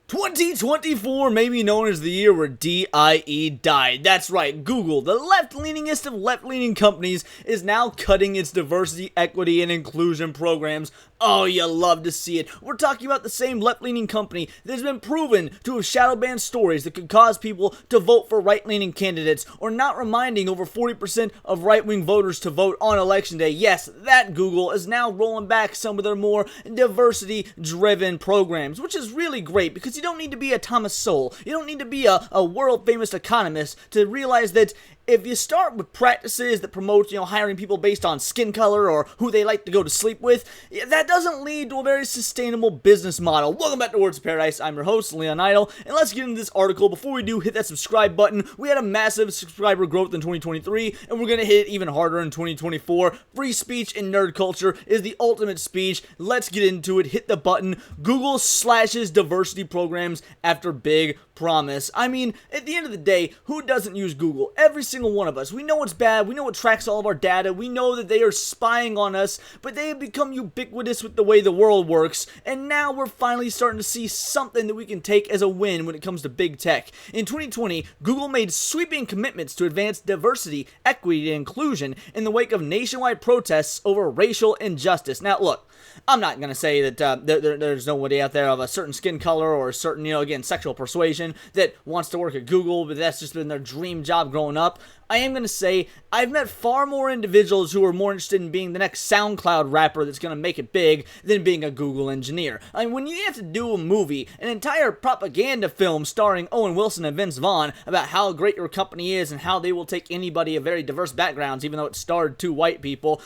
2024 may be known as the year where DIE died. That's right, Google, the left-leaningest of left-leaning companies, is now cutting its diversity, equity, and inclusion programs. Oh, you love to see it. We're talking about the same left-leaning company that has been proven to have shadow banned stories that could cause people to vote for right-leaning candidates, or not reminding over 40% of right-wing voters to vote on election day. Yes, that Google is now rolling back some of their more diversity-driven programs, which is really great because you don't need to be a Thomas Sowell. You don't need to be a world-famous economist to realize that if you start with practices that promote, hiring people based on skin color or who they like to go to sleep with, that doesn't lead to a very sustainable business model. Welcome back to Words of Paradise. I'm your host, Leon Idle, and let's get into this article. Before we do, hit that subscribe button. We had a massive subscriber growth in 2023, and we're going to hit it even harder in 2024. Free speech in nerd culture is the ultimate speech. Let's get into it. Hit the button. Google slashes diversity programs after big promise. I mean, at the end of the day, who doesn't use Google? Every single one of us. We know it's bad. We know it tracks all of our data. We know that they are spying on us, but they have become ubiquitous with the way the world works, and now we're finally starting to see something that we can take as a win when it comes to big tech. In 2020, Google made sweeping commitments to advance diversity, equity, and inclusion in the wake of nationwide protests over racial injustice. Now, look, I'm not going to say that there's nobody out there of a certain skin color or a certain, again, sexual persuasion that wants to work at Google, but that's just been their dream job growing up. I am going to say I've met far more individuals who are more interested in being the next SoundCloud rapper that's going to make it big than being a Google engineer. I mean, when you have to do a movie, an entire propaganda film starring Owen Wilson and Vince Vaughn about how great your company is and how they will take anybody of very diverse backgrounds, even though it starred two white people,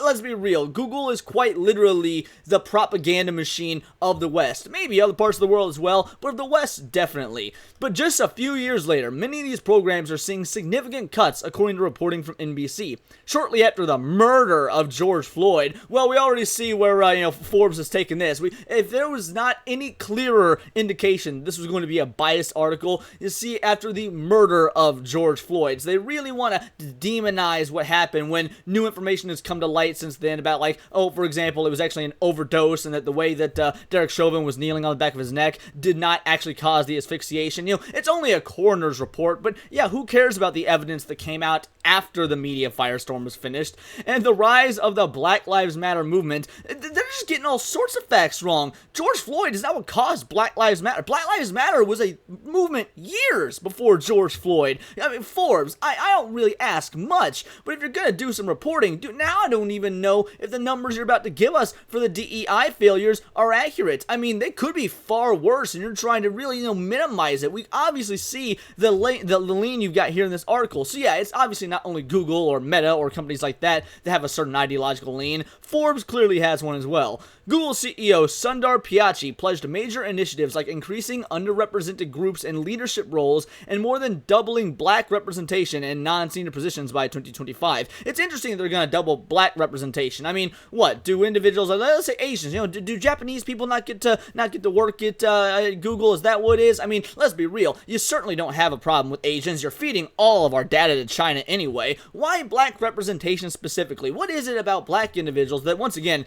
let's be real, Google is quite literally the propaganda machine of the West. Maybe other parts of the world as well, but of the West, definitely. But just a few years later, many of these programs are seeing significant cuts, according to reporting from NBC. Shortly after the murder of George Floyd, well, we already see where Forbes has taken this. If there was not any clearer indication this was going to be a biased article, you see, after the murder of George Floyd, so they really want to demonize what happened when new information has come to light since then about, for example, it was actually an overdose, and that the way that Derek Chauvin was kneeling on the back of his neck did not actually cause the asphyxiation. It's only a coroner's report, but yeah, who cares about the evidence that came out after the media firestorm was finished? And the rise of the Black Lives Matter movement, they're just getting all sorts of facts wrong. George Floyd is not what caused Black Lives Matter. Black Lives Matter was a movement years before George Floyd. I mean, Forbes, I don't really ask much, but if you're gonna do some reporting, now I don't even know if the numbers you're about to give us for the DEI failures are accurate. I mean, they could be far worse, and you're trying to really, minimize it. We obviously see the lean you've got here in this article. So yeah, it's obviously not only Google or Meta or companies like that have a certain ideological lean. Forbes clearly has one as well. Google CEO Sundar Pichai pledged major initiatives like increasing underrepresented groups in leadership roles and more than doubling black representation in non-senior positions by 2025. It's interesting that they're going to double black representation. I mean, what do individuals, let's say Asians, do Japanese people not get to work at Google? Is that what it is? I mean, let's be real. You certainly don't have a problem with Asians. You're feeding all of our data to China anyway. Why black representation specifically? What is it about black individuals that, once again,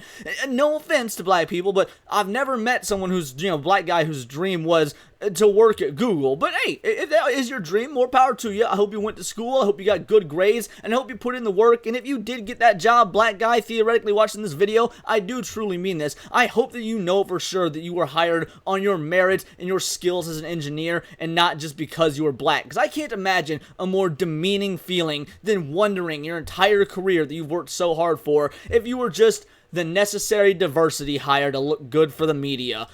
no offense to black people, but I've never met someone who's, black guy whose dream was to work at Google. But hey, if that is your dream, more power to you. I hope you went to school. I hope you got good grades, and I hope you put in the work. And if you did get that job, black guy, theoretically watching this video, I do truly mean this. I hope that you know for sure that you were hired on your merit and your skills as an engineer, and not just because you were black. Because I can't imagine a more demeaning feeling than wondering your entire career that you've worked so hard for if you were just the necessary diversity hire to look good for the media.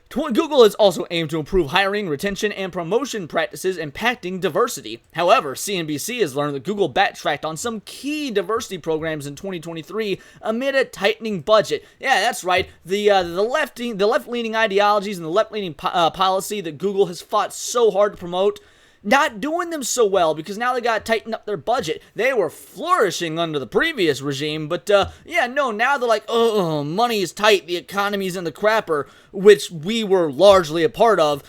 Google has also aimed to improve hiring, retention, and promotion practices impacting diversity. However, CNBC has learned that Google backtracked on some key diversity programs in 2023 amid a tightening budget. Yeah, that's right. The left-leaning ideologies and the left-leaning policy that Google has fought so hard to promote, not doing them so well because now they got to tighten up their budget. They were flourishing under the previous regime, but now they're like, oh, money is tight, the economy's in the crapper, which we were largely a part of.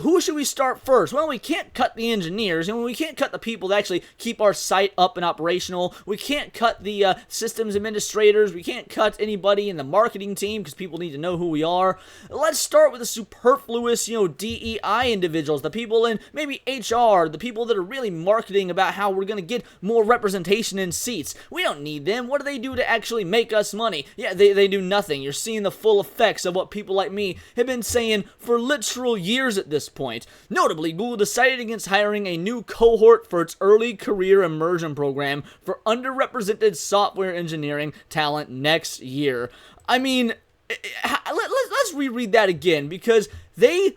who should we start first? Well, we can't cut the engineers, and we can't cut the people that actually keep our site up and operational. We can't cut the systems administrators. We can't cut anybody in the marketing team because people need to know who we are. Let's start with the superfluous, DEI individuals, the people in maybe HR, the people that are really marketing about how we're going to get more representation in seats. We don't need them. What do they do to actually make us money? Yeah, they do nothing. You're seeing the full effects of what people like me have been saying for literal years at this point. Notably, Google decided against hiring a new cohort for its early career immersion program for underrepresented software engineering talent next year. I mean, let's reread that again, because they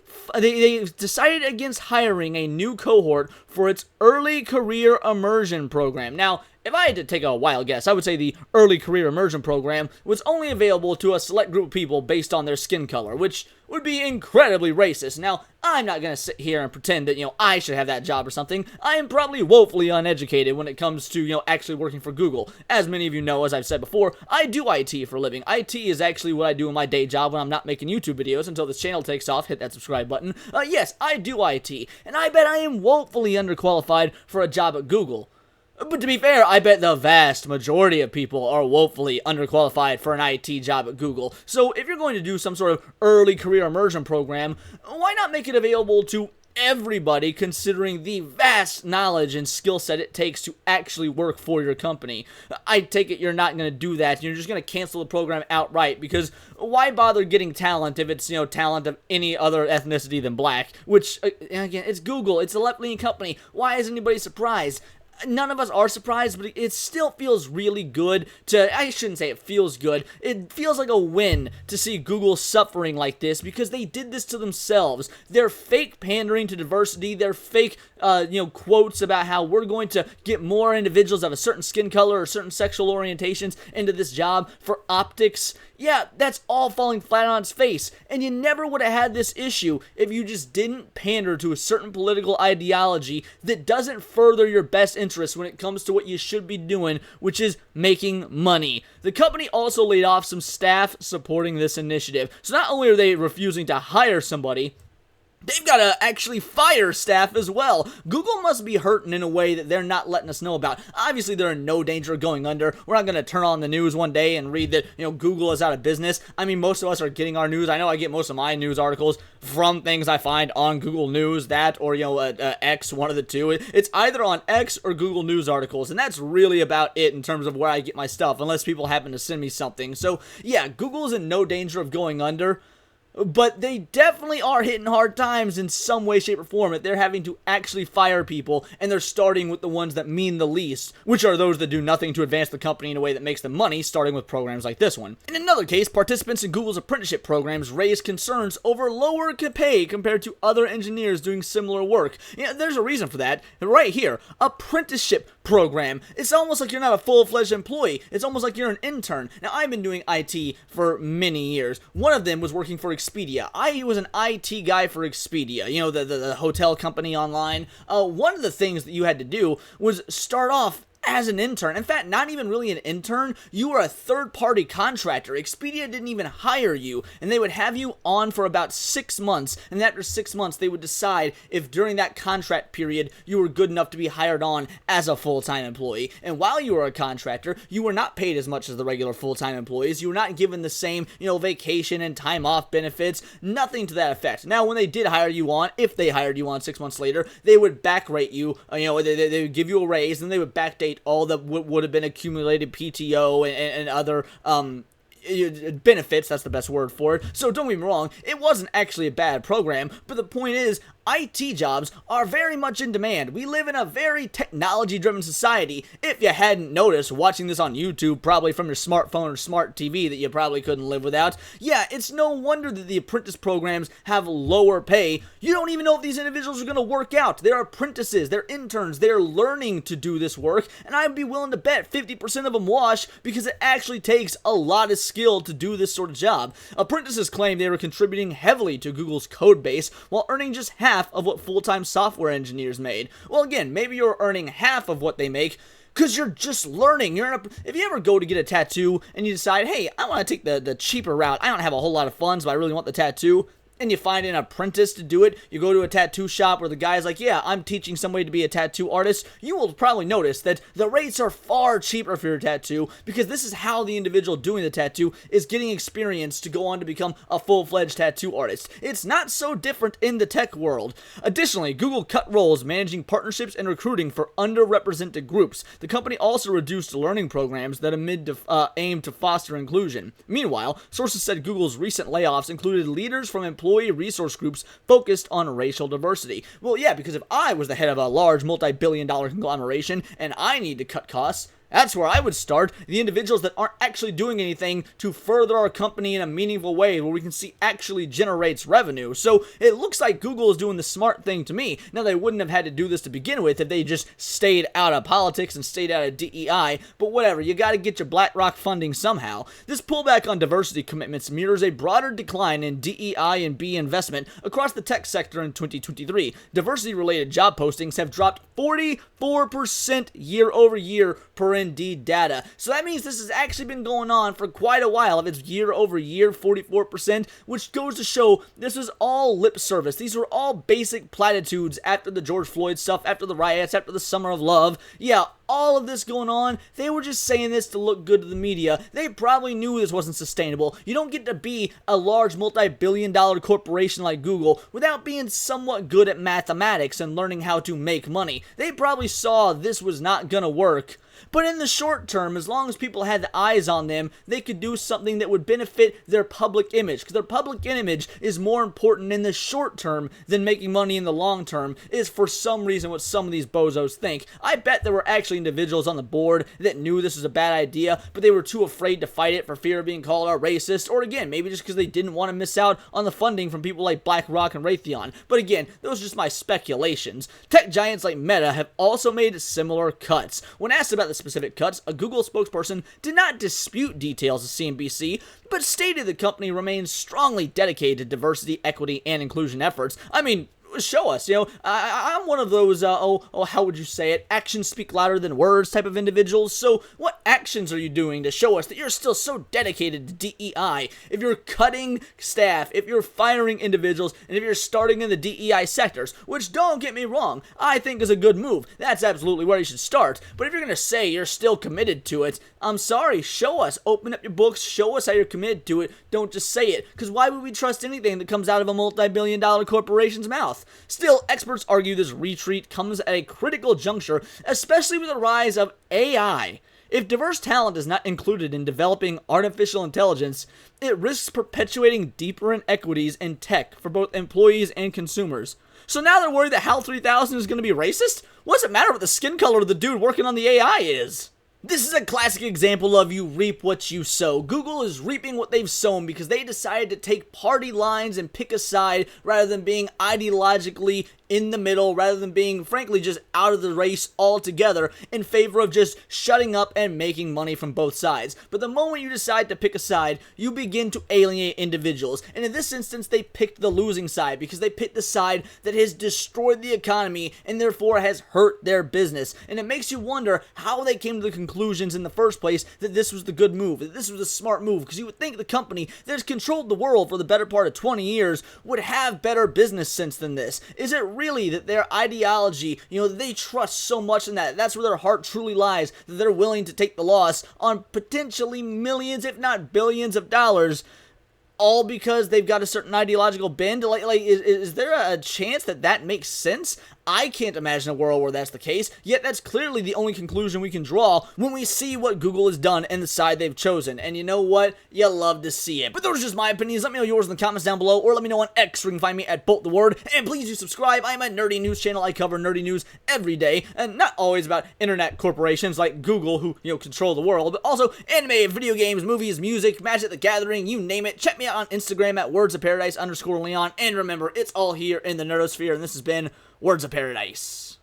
decided against hiring a new cohort for its early career immersion program. Now, if I had to take a wild guess, I would say the early career immersion program was only available to a select group of people based on their skin color, which would be incredibly racist. Now, I'm not going to sit here and pretend that, I should have that job or something. I am probably woefully uneducated when it comes to, actually working for Google. As many of you know, as I've said before, I do IT for a living. IT is actually what I do in my day job when I'm not making YouTube videos until this channel takes off. Hit that subscribe button. Yes, I do IT, and I bet I am woefully underqualified for a job at Google. But to be fair, I bet the vast majority of people are woefully underqualified for an IT job at Google. So if you're going to do some sort of early career immersion program, why not make it available to everybody, considering the vast knowledge and skill set it takes to actually work for your company? I take it you're not going to do that. You're just going to cancel the program outright, because why bother getting talent if it's, talent of any other ethnicity than black? Which, again, it's Google. It's a left-leaning company. Why is anybody surprised? None of us are surprised, but it still feels really good I shouldn't say it feels good, it feels like a win to see Google suffering like this, because they did this to themselves. They're fake pandering to diversity, they're fake, quotes about how we're going to get more individuals of a certain skin color or certain sexual orientations into this job for optics. Yeah, that's all falling flat on its face, and you never would have had this issue if you just didn't pander to a certain political ideology that doesn't further your best interests when it comes to what you should be doing, which is making money. The company also laid off some staff supporting this initiative. So not only are they refusing to hire somebody, they've got to actually fire staff as well. Google must be hurting in a way that they're not letting us know about. Obviously, they're in no danger of going under. We're not going to turn on the news one day and read that, Google is out of business. I mean, most of us are getting our news. I know I get most of my news articles from things I find on Google News, that or, X, one of the two. It's either on X or Google News articles, and that's really about it in terms of where I get my stuff, unless people happen to send me something. So, yeah, Google is in no danger of going under. But they definitely are hitting hard times in some way, shape, or form. That they're having to actually fire people, and they're starting with the ones that mean the least, which are those that do nothing to advance the company in a way that makes them money, starting with programs like this one. In another case, participants in Google's apprenticeship programs raised concerns over lower pay compared to other engineers doing similar work. There's a reason for that. Right here, apprenticeship program. It's almost like you're not a full-fledged employee. It's almost like you're an intern. Now, I've been doing IT for many years. One of them was working for Expedia. I was an IT guy for Expedia, the hotel company online. One of the things that you had to do was start off as an intern. In fact, not even really an intern. You were a third-party contractor. Expedia didn't even hire you, and they would have you on for about 6 months, and after 6 months, they would decide if during that contract period, you were good enough to be hired on as a full-time employee. And while you were a contractor, you were not paid as much as the regular full-time employees. You were not given the same, vacation and time off benefits, nothing to that effect. Now, when they did hire you on, if they hired you on 6 months later, they would backrate you, they would give you a raise, and they would backdate all the would have been accumulated PTO and other benefits. That's the best word for it. So don't get me wrong, it wasn't actually a bad program, but the point is, IT jobs are very much in demand. We live in a very technology-driven society. If you hadn't noticed, watching this on YouTube, probably from your smartphone or smart TV that you probably couldn't live without, yeah, it's no wonder that the apprentice programs have lower pay. You don't even know if these individuals are going to work out. They're apprentices, they're interns, they're learning to do this work, and I'd be willing to bet 50% of them wash, because it actually takes a lot of skill to do this sort of job. Apprentices claim they were contributing heavily to Google's code base while earning just half of what full-time software engineers made. Well, again, maybe you're earning half of what they make because you're just learning. If you ever go to get a tattoo and you decide, hey, I want to take the cheaper route, I don't have a whole lot of funds, but I really want the tattoo, and you find an apprentice to do it, you go to a tattoo shop where the guy's like, yeah, I'm teaching somebody to be a tattoo artist, you will probably notice that the rates are far cheaper for your tattoo, because this is how the individual doing the tattoo is getting experience to go on to become a full-fledged tattoo artist. It's not so different in the tech world. Additionally, Google cut roles managing partnerships and recruiting for underrepresented groups. The company also reduced learning programs that aim to foster inclusion. Meanwhile, sources said Google's recent layoffs included leaders from employee resource groups focused on racial diversity. Well, yeah, because if I was the head of a large multi-billion-dollar conglomeration and I need to cut costs, that's where I would start. The individuals that aren't actually doing anything to further our company in a meaningful way where we can see actually generates revenue. So it looks like Google is doing the smart thing to me. Now, they wouldn't have had to do this to begin with if they just stayed out of politics and stayed out of DEI, but whatever, you gotta get your BlackRock funding somehow. This pullback on diversity commitments mirrors a broader decline in DEI and B investment across the tech sector in 2023. Diversity-related job postings have dropped 44% year over year per Indeed data. So that means this has actually been going on for quite a while. If it's year over year, 44%, which goes to show this was all lip service. These were all basic platitudes after the George Floyd stuff, after the riots, after the Summer of Love. Yeah, all of this going on, they were just saying this to look good to the media. They probably knew this wasn't sustainable. You don't get to be a large multi-billion-dollar corporation like Google without being somewhat good at mathematics and learning how to make money. They probably saw this was not gonna work. But in the short term, as long as people had the eyes on them, they could do something that would benefit their public image. Because their public image is more important in the short term than making money in the long term, is for some reason what some of these bozos think. I bet there were actually individuals on the board that knew this was a bad idea, but they were too afraid to fight it for fear of being called a racist, or again, maybe just because they didn't want to miss out on the funding from people like BlackRock and Raytheon. But again, those are just my speculations. Tech giants like Meta have also made similar cuts. When asked about the specific cuts, a Google spokesperson did not dispute details to CNBC, but stated the company remains strongly dedicated to diversity, equity, and inclusion efforts. I mean, show us, I'm one of those, how would you say it, actions speak louder than words type of individuals. So what actions are you doing to show us that you're still so dedicated to DEI? If you're cutting staff, if you're firing individuals, and if you're starting in the DEI sectors, which, don't get me wrong, I think is a good move. That's absolutely where you should start. But if you're gonna say you're still committed to it, I'm sorry, show us. Open up your books, show us how you're committed to it. Don't just say it, because why would we trust anything that comes out of a multi-billion-dollar corporation's mouth? Still, experts argue this retreat comes at a critical juncture, especially with the rise of AI. If diverse talent is not included in developing artificial intelligence, it risks perpetuating deeper inequities in tech for both employees and consumers. So now they're worried that HAL 3000 is going to be racist? What does it matter what the skin color of the dude working on the AI is? This is a classic example of you reap what you sow. Google is reaping what they've sown because they decided to take party lines and pick a side rather than being ideologically in the middle, rather than being, frankly, just out of the race altogether in favor of just shutting up and making money from both sides. But the moment you decide to pick a side, you begin to alienate individuals. And in this instance, they picked the losing side because they picked the side that has destroyed the economy and therefore has hurt their business. And it makes you wonder how they came to the conclusions in the first place that this was the good move, that this was a smart move, because you would think the company that has controlled the world for the better part of 20 years would have better business sense than this. Is it really that their ideology, they trust so much in that's where their heart truly lies, that they're willing to take the loss on potentially millions, if not billions of dollars, all because they've got a certain ideological bend? Is there a chance that makes sense? I can't imagine a world where that's the case, yet that's clearly the only conclusion we can draw when we see what Google has done and the side they've chosen. And you know what? You love to see it. But those are just my opinions. Let me know yours in the comments down below, or let me know on X, where you can find me at BoltTheWord. And please do subscribe. I'm a nerdy news channel. I cover nerdy news every day, and not always about internet corporations like Google, who, control the world, but also anime, video games, movies, music, Magic the Gathering, you name it. Check me out on Instagram at wordsofparadise_Leon. And remember, it's all here in the nerdosphere, and this has been Words of Paradise.